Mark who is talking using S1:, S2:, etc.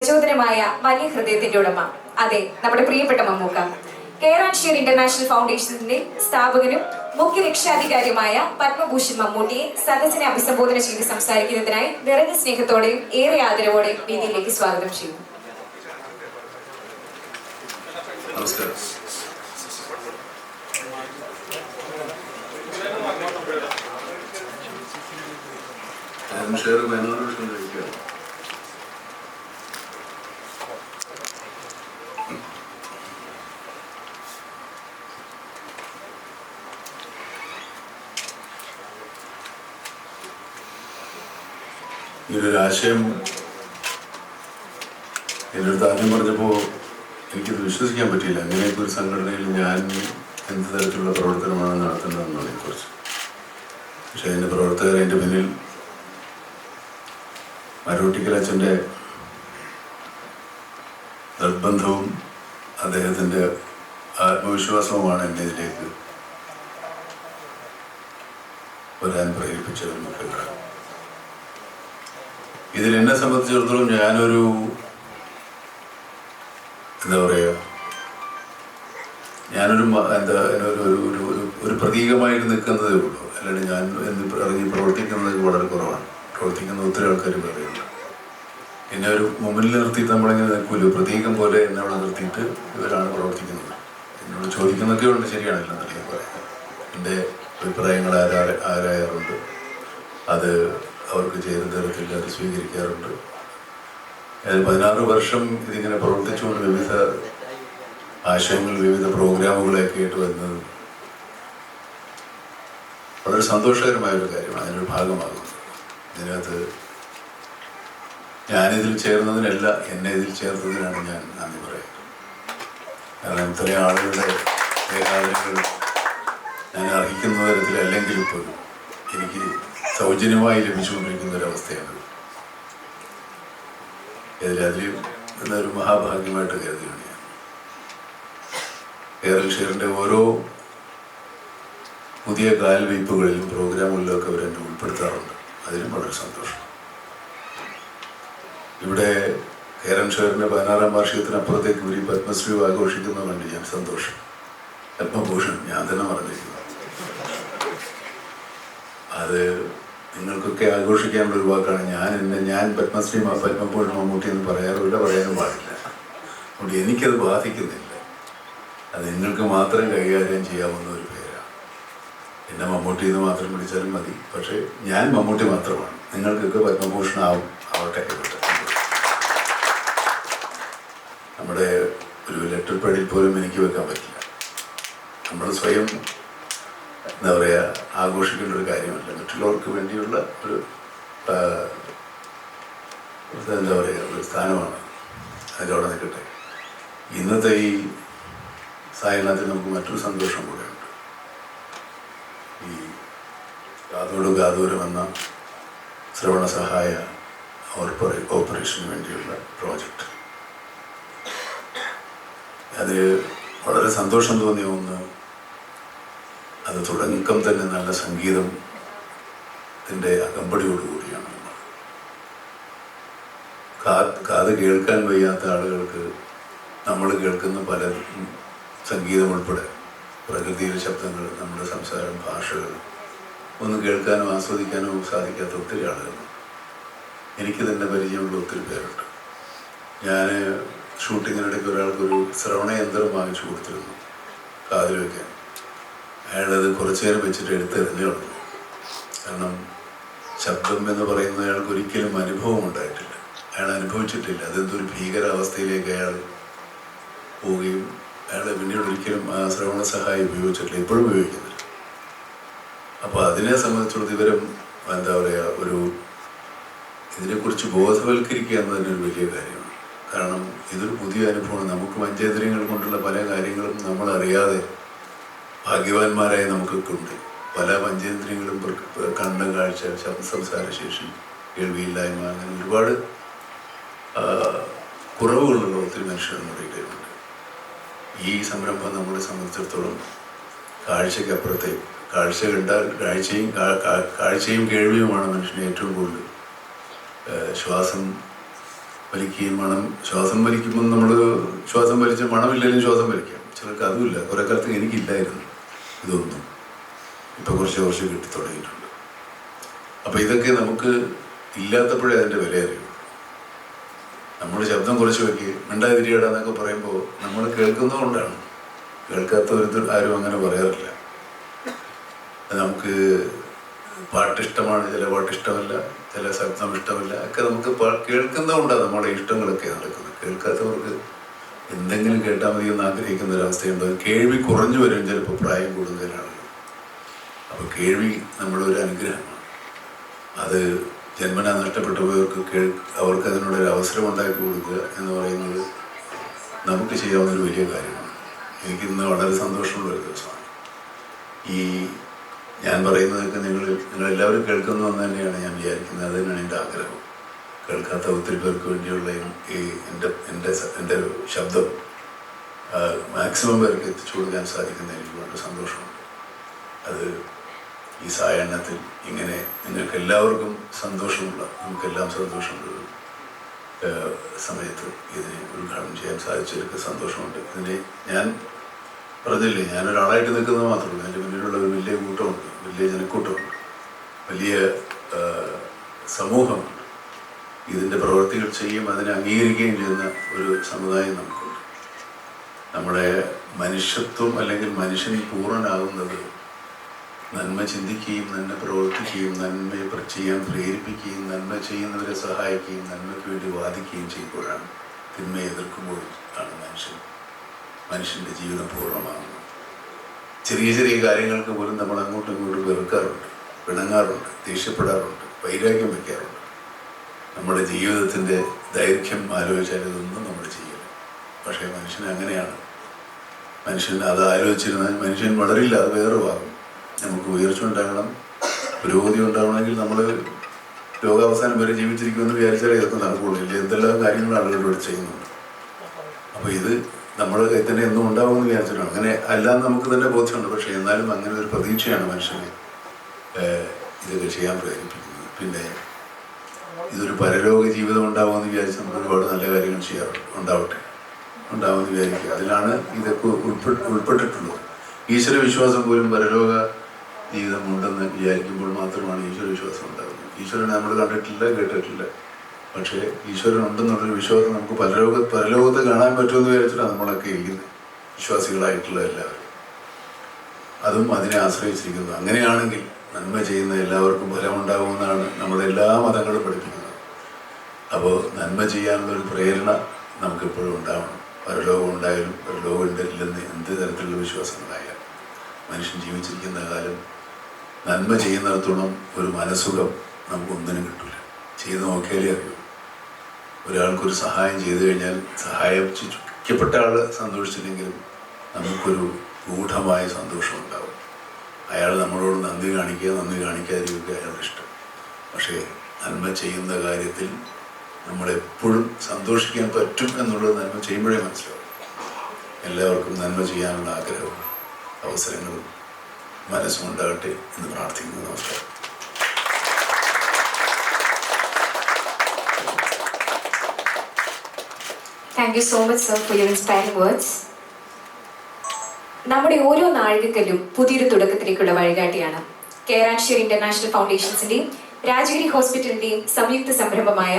S1: പ്രചോദനമായ വലിയ ഹൃദയത്തിന്റെ ഉടമ. അതെ, നമ്മുടെ പ്രിയപ്പെട്ട Mammukka. Care and share international ഫൗണ്ടേഷന്റെ സ്ഥാപകനും മുഖ്യ രക്ഷാധികാരിയുമായ പത്മഭൂഷൺ മമ്മൂട്ടിയെ സദസ്സിനെ അഭിസംബോധന ചെയ്ത് സംസാരിക്കുന്നതിനായി നിറഞ്ഞ സ്നേഹത്തോടെയും ഏറെ ആദരവോടെയും വേദിയിലേക്ക് സ്വാഗതം ചെയ്യുന്നു.
S2: നമസ്കാരം. ഇങ്ങനൊരു ആശയം എൻ്റെ അടുത്ത് ആദ്യം പറഞ്ഞപ്പോൾ എനിക്കത് വിശ്വസിക്കാൻ പറ്റിയില്ല. അങ്ങനെയൊക്കെ ഒരു സംഘടനയിൽ ഞാൻ എന്ത് തരത്തിലുള്ള പ്രവർത്തനമാണ് നടത്തേണ്ടതെന്നുള്ളതിനെക്കുറിച്ച്. പക്ഷെ അതിൻ്റെ പ്രവർത്തകർ അതിൻ്റെ പിന്നിൽ മരോട്ടിക്കലച്ഛൻ്റെ നിർബന്ധവും അദ്ദേഹത്തിൻ്റെ ആത്മവിശ്വാസവുമാണ് എന്നെ ഇതിലേക്ക് വരാൻ പ്രേരിപ്പിച്ചത് മുഖ്യ ഘടകം. ഇതിൽ എന്നെ സംബന്ധിച്ചിടത്തോളം ഞാനൊരു ഒരു പ്രതീകമായിട്ട് നിൽക്കുന്നതേ ഉള്ളൂ. അല്ലാണ്ട് ഞാൻ ഇറങ്ങി പ്രവർത്തിക്കുന്നത് വളരെ കുറവാണ്. പ്രവർത്തിക്കുന്ന ഒത്തിരി ആൾക്കാർ പറയുന്നു. എന്നെ ഒരു മുമ്പിൽ നിർത്തിയിട്ട് നമ്മളിങ്ങനെ നിൽക്കുമല്ലോ, പ്രതീകം പോലെ എന്നെ അവിടെ നിർത്തിയിട്ട് ഇവരാണ് പ്രവർത്തിക്കുന്നത്. എന്നോട് ചോദിക്കുന്നൊക്കെ ഉണ്ട്, ശരിയാണല്ലോ എന്നറിയാൻ പറയാം. എൻ്റെ അഭിപ്രായങ്ങൾ ആരായാറുണ്ട്, അത് അവർക്ക് ചെയ്ത തരത്തിൽ അത് സ്വീകരിക്കാറുണ്ട്. 16 വർഷം ഇതിങ്ങനെ പ്രവർത്തിച്ചുകൊണ്ട് വിവിധ ആശയങ്ങൾ, വിവിധ പ്രോഗ്രാമുകളൊക്കെ ആയിട്ട് വരുന്നത് വളരെ സന്തോഷകരമായൊരു കാര്യമാണ്. അതിനൊരു ഭാഗമാകുന്നത്. ഇതിനകത്ത് ഞാനിതിൽ ചേർന്നതിനല്ല, എന്നെ ഇതിൽ ചേർത്തതിനാണ് ഞാൻ നന്ദി പറയുന്നത്. കാരണം ഇത്രയും ആളുകളുടെ ഏകാഗ്രങ്ങൾ ഞാൻ അർഹിക്കുന്ന തരത്തിലല്ലെങ്കിൽ പോലും എനിക്ക് സൗജന്യമായി ലഭിച്ചുകൊണ്ടിരിക്കുന്ന ഒരവസ്ഥയാണ്. അതിലും എന്നൊരു മഹാഭാഗ്യമായിട്ട് കരുതുകയാണ് ഞാൻ. കെയർ ആൻഡ് ഷെയറിൻ്റെ ഓരോ പുതിയ കാൽവയ്പ്പുകളിലും പ്രോഗ്രാമുകളിലൊക്കെ അവരെന്നെ ഉൾപ്പെടുത്താറുണ്ട്. അതിലും വളരെ സന്തോഷം. ഇവിടെ കെയർ ആൻഡ് ഷെയറിൻ്റെ 16ാം വാർഷികത്തിനപ്പുറത്തേക്ക് ഒരു പത്മശ്രീ ആഘോഷിക്കുന്ന കണ്ട് ഞാൻ സന്തോഷം. പത്മഭൂഷൺ ഞാൻ തന്നെ പറഞ്ഞിരിക്കുന്നു. അത് നിങ്ങൾക്കൊക്കെ ആഘോഷിക്കാനുള്ള ഒരു വാക്കാണ്. ഞാൻ പത്മശ്രീ പത്മഭൂഷൺ മമ്മൂട്ടി എന്ന് പറയാറുമില്ല, പറയാനും പാടില്ല. അതുകൊണ്ട് എനിക്കത് ബാധിക്കുന്നില്ല. അത് നിങ്ങൾക്ക് മാത്രം കൈകാര്യം ചെയ്യാവുന്ന ഒരു പേരാണ്. എന്നെ മമ്മൂട്ടി എന്ന് മാത്രം വിളിച്ചാലും മതി. പക്ഷേ ഞാൻ മമ്മൂട്ടി മാത്രമാണ്. നിങ്ങൾക്കൊക്കെ പത്മഭൂഷൺ ആവട്ടെ. നമ്മുടെ ഒരു ലെറ്റർ പേഡിൽ പോലും എനിക്ക് വെക്കാൻ പറ്റില്ല. നമ്മൾ സ്വയം ആഘോഷിക്കേണ്ട ഒരു കാര്യമല്ല. മറ്റുള്ളവർക്ക് വേണ്ടിയുള്ള ഒരു ഒരു സ്ഥാനമാണ്. അതിലവിടെ നിൽക്കട്ടെ. ഇന്നത്തെ ഈ സായനത്തിൽ നമുക്ക് മറ്റൊരു സന്തോഷം കൂടെയുണ്ട്. ഈ കാതോട് കാതൂരം എന്ന ശ്രവണ സഹായ ഓപ്പറേഷന് വേണ്ടിയുള്ള പ്രോജക്റ്റ്, അത് വളരെ സന്തോഷം തോന്നിയ ഒന്ന്. അത് തുടക്കം തന്നെ നല്ല സംഗീതത്തിൻ്റെ അകമ്പടിയോടുകൂടിയാണ്. കാത് കേൾക്കാൻ വയ്യാത്ത ആളുകൾക്ക് നമ്മൾ കേൾക്കുന്ന പല സംഗീതം ഉൾപ്പെടെ പ്രകൃതിയിലെ ശബ്ദങ്ങൾ, നമ്മുടെ സംസാരം, ഭാഷകൾ ഒന്നും കേൾക്കാനോ ആസ്വദിക്കാനോ സാധിക്കാത്ത ഒത്തിരി ആളുകളുണ്ട്. എനിക്ക് തന്നെ പരിചയമുള്ള ഒത്തിരി പേരുണ്ട്. ഞാൻ ഷൂട്ടിങ്ങിനിടയ്ക്ക് ഒരാൾക്കൊരു ശ്രവണയന്ത്രം വാങ്ങിച്ചു കൊടുത്തിരുന്നു കാതിൽ വയ്ക്കാൻ. അയാളത് കുറച്ചു നേരം വെച്ചിട്ട് എടുത്തെറിഞ്ഞു കളഞ്ഞു. കാരണം ശബ്ദം എന്ന് പറയുന്നത് അയാൾക്ക് ഒരിക്കലും അനുഭവം ഉണ്ടായിട്ടില്ല. അയാൾ അനുഭവിച്ചിട്ടില്ല. അതെന്തൊരു ഭീകരാവസ്ഥയിലേക്ക് അയാൾ പോവുകയും അയാൾ പിന്നീട് ഒരിക്കലും ആ ശ്രവണ സഹായം ഉപയോഗിച്ചിട്ടില്ല, ഇപ്പോഴും ഉപയോഗിക്കുന്നില്ല. അപ്പോൾ അതിനെ സംബന്ധിച്ചുള്ള വിവരം ഒരു ഇതിനെക്കുറിച്ച് ബോധവൽക്കരിക്കുക എന്നതിൻ്റെ ഒരു വലിയ കാര്യമാണ്. കാരണം ഇതൊരു പുതിയ അനുഭവമാണ്. നമുക്ക് പഞ്ചേന്ദ്രിയങ്ങൾ കൊണ്ടുള്ള പല കാര്യങ്ങളും നമ്മളറിയാതെ ഭാഗ്യവാന്മാരായി നമുക്കൊക്കെ ഉണ്ട്. പല പഞ്ചേന്ദ്രിയങ്ങളും കണ്ണം, കാഴ്ച, സംസാരശേഷി, കേൾവിയില്ലായ്മ, അങ്ങനെ ഒരുപാട് കുറവുകളുള്ള ഒത്തിരി മനുഷ്യർ നമ്മുടെ ഇടയിലുണ്ട്. ഈ സംരംഭം നമ്മളെ സംബന്ധിച്ചിടത്തോളം കാഴ്ചയ്ക്കപ്പുറത്തെ കാഴ്ച കണ്ടാൽ കാഴ്ചയും കേൾവിയുമാണ് മനുഷ്യനെ ഏറ്റവും കൂടുതൽ ശ്വാസം വലിക്കുകയും ശ്വാസം വലിക്കുമ്പോൾ നമ്മൾ ശ്വാസം വലിച്ച് മണമില്ലെങ്കിലും ശ്വാസം വലിക്കാം. ചിലർക്ക് അതുമില്ല. കുറേ കാലത്ത് എനിക്കില്ലായിരുന്നു ഇതൊന്നും. ഇപ്പം കുറച്ച് കിട്ടി തുടങ്ങിയിട്ടുണ്ട്. അപ്പം ഇതൊക്കെ നമുക്ക് ഇല്ലാത്തപ്പോഴേ അതിൻ്റെ വില അറിയുള്ളൂ. നമ്മൾ ശബ്ദം കുറച്ച് വയ്ക്കുക, മിണ്ടാതിരിയടാന്നൊക്കെ പറയുമ്പോൾ നമ്മൾ കേൾക്കുന്നതുകൊണ്ടാണ്. കേൾക്കാത്തവർ ആരും അങ്ങനെ പറയാറില്ല. നമുക്ക് പാട്ടിഷ്ടമാണ്, ചില പാട്ടിഷ്ടമല്ല, ചില ശബ്ദം ഇഷ്ടമല്ല, ഒക്കെ നമുക്ക് കേൾക്കുന്നതുകൊണ്ടാണ് നമ്മുടെ ഇഷ്ടങ്ങളൊക്കെ നടക്കുന്നത്. കേൾക്കാത്തവർക്ക് എന്തെങ്കിലും കേട്ടാൽ മതി എന്ന് ആഗ്രഹിക്കുന്ന ഒരവസ്ഥയുണ്ട്. കേൾവി കുറഞ്ഞു വരും ചിലപ്പോൾ പ്രായം കൂടുതലാണ്. അപ്പോൾ കേൾവി നമ്മുടെ ഒരു അനുഗ്രഹമാണ്. അത് ജന്മനാ നഷ്ടപ്പെട്ടവർക്ക് അവർക്ക് അതിനുള്ളൊരു അവസരം ഉണ്ടാക്കി കൊടുക്കുക എന്ന് പറയുന്നത് നമുക്ക് ചെയ്യാവുന്നൊരു വലിയ കാര്യമാണ്. എനിക്കിന്ന് വളരെ സന്തോഷമുള്ളൊരു ദിവസമാണ്. ഈ ഞാൻ പറയുന്നതൊക്കെ നിങ്ങളെല്ലാവരും കേൾക്കുന്നു എന്ന് തന്നെയാണ് ഞാൻ വിചാരിക്കുന്നത്. അത് തന്നെയാണ് എൻ്റെ ആഗ്രഹം. കേൾക്കാത്ത ഒത്തിരി പേർക്ക് വേണ്ടിയുള്ള ഈ എൻ്റെ ശബ്ദം മാക്സിമം പേർക്ക് എത്തിച്ചു കൊടുക്കാൻ സാധിക്കുന്ന എനിക്ക് വളരെ സന്തോഷമുണ്ട്. അത് ഈ സായാഹ്നത്തിൽ ഇങ്ങനെ നിങ്ങൾക്ക് എല്ലാവർക്കും സന്തോഷമുള്ള, നമുക്കെല്ലാം സന്തോഷമുള്ള സമയത്ത് ഇതിനെ ഉദ്ഘാടനം ചെയ്യാൻ സാധിച്ചവർക്ക് സന്തോഷമുണ്ട്. ഇതിനെ ഞാൻ പറഞ്ഞില്ലേ, ഞാനൊരാളായിട്ട് നിൽക്കുന്നത് മാത്രമല്ല, എൻ്റെ മുന്നിലുള്ള ഒരു വലിയ കൂട്ടമുണ്ട്, വലിയ ജനക്കൂട്ടമുണ്ട്, വലിയ സമൂഹമുണ്ട്. ഇതിൻ്റെ പ്രവൃത്തികൾ ചെയ്യും, അതിനെ അംഗീകരിക്കുകയും ചെയ്യുന്ന ഒരു സമുദായം നമുക്കുണ്ട്. നമ്മുടെ മനുഷ്യത്വം അല്ലെങ്കിൽ മനുഷ്യൻ പൂർണ്ണനാകുന്നത് നന്മ ചിന്തിക്കുകയും നന്മ പ്രവർത്തിക്കുകയും നന്മയെ ചെയ്യാൻ പ്രേരിപ്പിക്കുകയും നന്മ ചെയ്യുന്നവരെ സഹായിക്കുകയും നന്മയ്ക്ക് വേണ്ടി വാദിക്കുകയും ചെയ്യുമ്പോഴാണ്. തിന്മയെ എതിർക്കുമ്പോൾ ആണ് മനുഷ്യൻ്റെ ജീവിതം പൂർണ്ണമാകുന്നത്. ചെറിയ ചെറിയ കാര്യങ്ങൾക്ക് പോലും നമ്മൾ അങ്ങോട്ടും ഇങ്ങോട്ടും വെറുക്കാറുണ്ട്, പിണങ്ങാറുണ്ട്, ദേഷ്യപ്പെടാറുണ്ട്, വൈരാഗ്യം വയ്ക്കാറുണ്ട്. നമ്മുടെ ജീവിതത്തിൻ്റെ ദൈർഘ്യം ആലോചിച്ചാൽ ഇതൊന്നും നമ്മൾ ചെയ്യില്ല. പക്ഷേ മനുഷ്യൻ അങ്ങനെയാണ്. മനുഷ്യൻ അത് ആലോചിച്ചിരുന്നാൽ മനുഷ്യൻ വളരില്ല, അത് വേറെ ആകും. നമുക്ക് ഉയർച്ച ഉണ്ടാകണം, പുരോഗതി ഉണ്ടാകണമെങ്കിൽ നമ്മൾ ലോകാവസാനം വരെ ജീവിച്ചിരിക്കുമെന്ന് വിചാരിച്ചാൽ ഇതൊക്കെ നടക്കുകയുള്ളൂ. ഇല്ല, എന്തെല്ലാം കാര്യങ്ങൾ ആളുകളോട് ചെയ്യുന്നുണ്ട്. അപ്പോൾ ഇത് നമ്മുടെ കയ്യിൽ തന്നെ എന്നും ഉണ്ടാകുമെന്ന് വിചാരിച്ചിട്ടാണ്. അങ്ങനെ അല്ലാന്ന് നമുക്ക് തന്നെ ബോധ്യമുണ്ട്. പക്ഷേ എന്നാലും അങ്ങനെ ഒരു പ്രതീക്ഷയാണ് മനുഷ്യനെ ഇതൊക്കെ ചെയ്യാൻ പ്രേരിപ്പിക്കുന്നത്. പിന്നെ ഇതൊരു പരലോക ജീവിതം ഉണ്ടാകുമെന്ന് വിചാരിച്ച് നമ്മൾ ഒരുപാട് നല്ല കാര്യങ്ങൾ ഉണ്ടാവുമെന്ന് വിചാരിക്കുക. അതിലാണ് ഇതൊക്കെ ഉൾപ്പെട്ടിട്ടുള്ളത്. ഈശ്വര വിശ്വാസം പോലും പരലോക ജീവിതം ഉണ്ടെന്ന് വിചാരിക്കുമ്പോൾ മാത്രമാണ് ഈശ്വര വിശ്വാസം ഉണ്ടാകുന്നത്. ഈശ്വരനെ നമ്മൾ കണ്ടിട്ടില്ല, കേട്ടിട്ടില്ല. പക്ഷേ ഈശ്വരൻ ഉണ്ടെന്നുള്ളൊരു വിശ്വാസം നമുക്ക് പരലോകത്ത് കാണാൻ പറ്റുമെന്ന് വിചാരിച്ചിട്ടാണ് നമ്മളൊക്കെ ഇരിക്കുന്നത്, വിശ്വാസികളായിട്ടുള്ള എല്ലാവരും. അതും അതിനെ ആശ്രയിച്ചിരിക്കുന്നു. അങ്ങനെയാണെങ്കിൽ നന്മ ചെയ്യുന്ന എല്ലാവർക്കും ഫലമുണ്ടാകുമെന്നാണ് നമ്മുടെ എല്ലാ മതങ്ങളും പഠിപ്പിക്കുന്നത്. അപ്പോൾ നന്മ ചെയ്യാനുള്ളൊരു പ്രേരണ നമുക്കെപ്പോഴും ഉണ്ടാവണം. പരലോകം ഉണ്ടായാലും പരലോകം ഉണ്ടല്ലെന്ന് എന്ത് തരത്തിലുള്ള വിശ്വാസങ്ങളായാലും മനുഷ്യൻ ജീവിച്ചിരിക്കുന്ന കാലം നന്മ ചെയ്യുന്നിടത്തോളം ഒരു മനസ്സുഖം നമുക്കൊന്നിനും കിട്ടില്ല. ചെയ്ത് നോക്കിയാലേ അറിയൂ. ഒരാൾക്കൊരു സഹായം ചെയ്തു കഴിഞ്ഞാൽ സഹായിക്കപ്പെട്ട ആൾ സന്തോഷിച്ചില്ലെങ്കിലും നമുക്കൊരു ഗൂഢമായ സന്തോഷം ഉണ്ടാവും. അയാൾ നമ്മളോട് നന്ദി കാണിക്കാതിരിക്കുക അയാളുടെ ഇഷ്ടം. പക്ഷേ നന്മ ചെയ്യുന്ന കാര്യത്തിൽ നമ്മളെപ്പോഴും സന്തോഷിക്കാൻ പറ്റും എന്നുള്ളത് നന്മ ചെയ്യുമ്പോഴേ മനസ്സിലാവും. എല്ലാവർക്കും നന്മ ചെയ്യാനുള്ള ആഗ്രഹവും അവസരങ്ങളും മനസ്സും ഉണ്ടാകട്ടെ എന്ന് പ്രാർത്ഥിക്കുന്നു. നമസ്കാരം.
S1: Thank you so much, sir, for your inspiring words. നമ്മുടെ ഓരോ നാഴികക്കല്ലും പുതിയൊരു തുടക്കത്തിലേക്കുള്ള വഴികാട്ടിയാണ്. കെയർ ആൻഡ് ഷെയർ ഇന്റർനാഷണൽ ഫൗണ്ടേഷൻസിന്റെയും രാജഗിരി ഹോസ്പിറ്റലിന്റെയും സംയുക്ത സംരംഭമായ